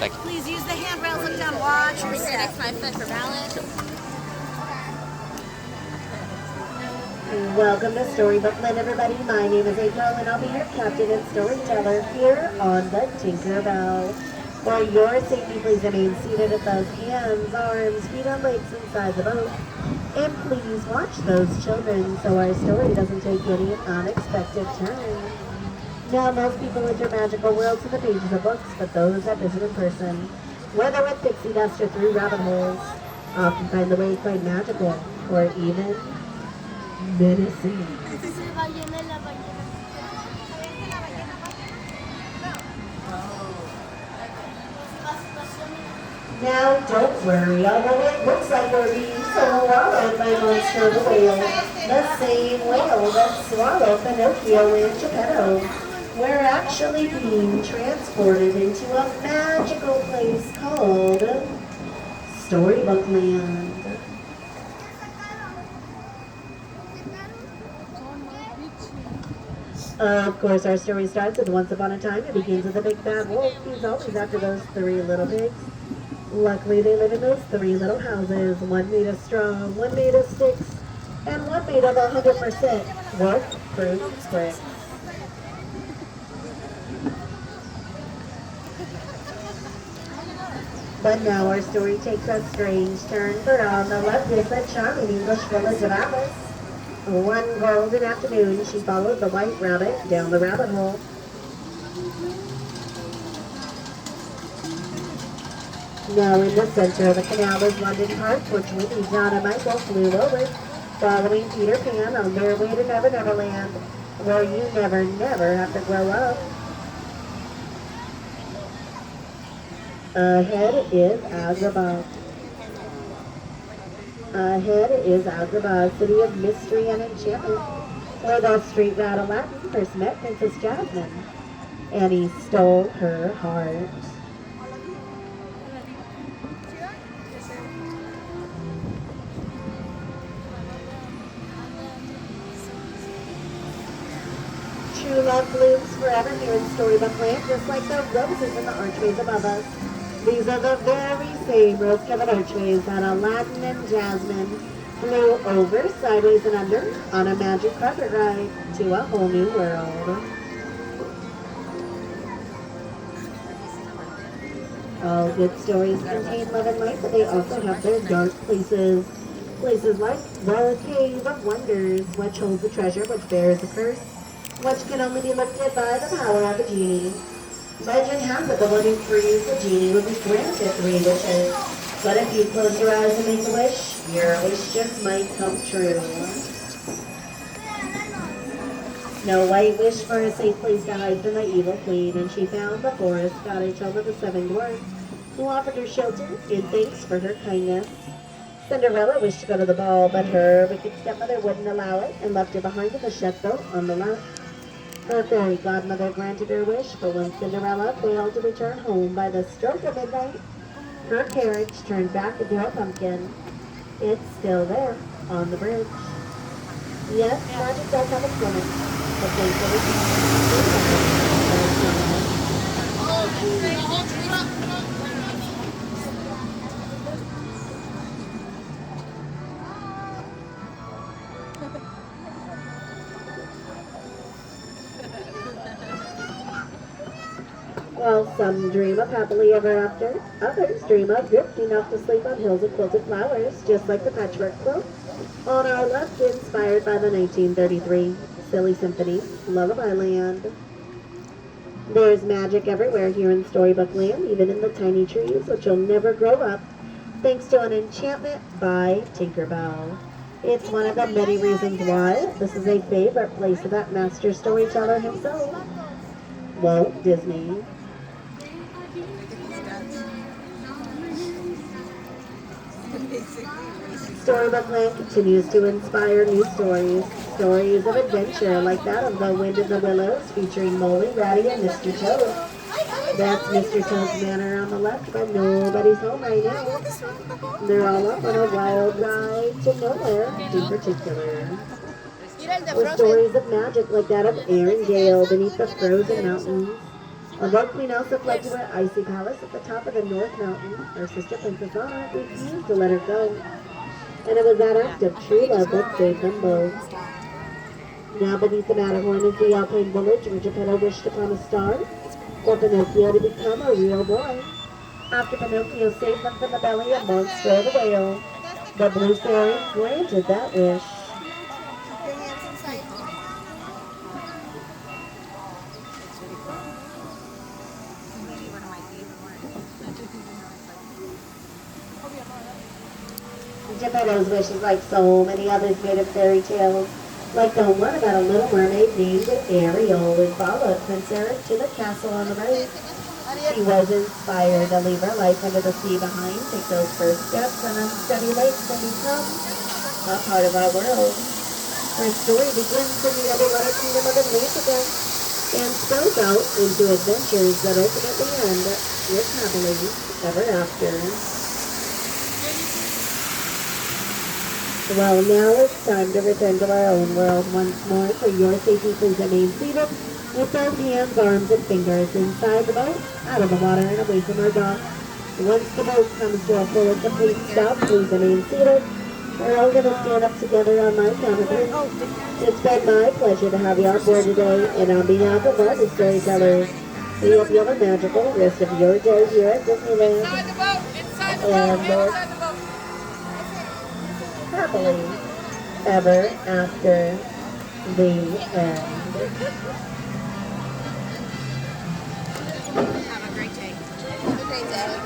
Like, Please use the handrails, look down, watch your step. Next 5 foot for balance. Welcome to Storybook Land, everybody. My name is April, and I'll be your captain and storyteller here on the Tinkerbell. For your safety, please remain seated at those hands, arms, feet on legs inside the boat. And please watch those children so our story doesn't take any unexpected turns. Now, most people enter magical worlds in the pages of books, but those that visit in person, whether with pixie dust or through rabbit holes, often find the way quite magical, or even menacing. Now, don't worry, although it looks like we're being swallowed by Monster the Whale, the same whale that swallowed Pinocchio and Geppetto. We're actually being transported into a magical place called Storybook Land. Of course, our story starts with once upon a time. It begins with a big bad wolf. He's always after those 3 little pigs. Luckily, they live in those 3 little houses. One made of straw, one made of sticks, and one made of 100% wolf-proof bricks. But now our story takes a strange turn, for on the left is the charming English village of Alice. One golden afternoon, she followed the white rabbit down the rabbit hole. Now in the center of the canal is London Park, which Winnie, John, and Michael flew over, following Peter Pan on their way to Never Never Land, where you never, never have to grow up. Ahead is Agrabah. Ahead is Agrabah, city of mystery and enchantment, where the street rat Aladdin first met Princess Jasmine, and he stole her heart. True love blooms forever here in Storybook Land, just like the roses in the archways above us. These are the very same rose-covered archways that Aladdin and Jasmine flew over, sideways, and under on a magic carpet ride to a whole new world. All good stories contain love and light, but they also have their dark places. Places like the Cave of Wonders, which holds a treasure which bears a curse, which can only be lifted by the power of a genie. Legend has it the one who frees the genie will be granted 3 wishes. But if you close your eyes and make a wish, your wish just might come true. Snow White wished for a safe place to hide from the evil queen, and she found the forest cottage home of the 7 dwarfs, who offered her shelter in thanks for her kindness. Cinderella wished to go to the ball, but her wicked stepmother wouldn't allow it, and left her behind in the shed boat on the left. Her fairy godmother granted her wish, but when Cinderella failed to return home by the stroke of midnight, her carriage turned back into a pumpkin. It's still there, on the bridge. Yes, magic does have its limits, but while some dream of happily ever after, others dream of drifting off to sleep on hills of quilted flowers, just like the patchwork quilt on our left, inspired by the 1933 Silly Symphony, Lullaby Land. There's magic everywhere here in Storybook Land, even in the tiny trees, which will never grow up, thanks to an enchantment by Tinkerbell. It's one of the many reasons why this is a favorite place of that master storyteller himself, Walt Disney. Storybook Land continues to inspire new stories. Stories of adventure like that of The Wind in the Willows featuring Molly, Ratty, and Mr. Toad. That's Mr. Toad's manor on the left, but nobody's home right now. They're all up on a wild ride to nowhere in particular. With stories of magic like that of Arendelle beneath the frozen mountains. Although Queen Elsa fled to her icy palace at the top of the North Mountain, her sister Princess Anna refused to let her go. And it was that act of true love that saved them both. Now beneath the Matterhorn is the Alpine village where Geppetto wished upon a star for Pinocchio to become a real boy. After Pinocchio saved them from the belly of monster the whale, the blue fairy granted that wish. Geppetto's wish is like so many others made of fairy tales, like the one about a little mermaid named Ariel who followed Prince Eric to the castle on the right. She was inspired to leave her life under the sea behind, take those first steps on unsteady lakes and become a part of our world. Her story begins in the underwater kingdom of Atlantica and spills out into adventures that ultimately end with happily ever after. Well, now it's time to return to our own world once more. For your safety, please remain seated with both hands, arms, and fingers inside the boat, out of the water, and away from our dock. Once the boat comes to a full and complete stop, please remain seated. We're all going to stand up together on my count of three. It's been my pleasure to have you on board today, and on behalf of all the storytellers, we hope you have a magical rest of your day here at Disneyland. Inside the boat! Inside the boat! And Inside the boat! happily ever after the end. Have a great day. Have a great day.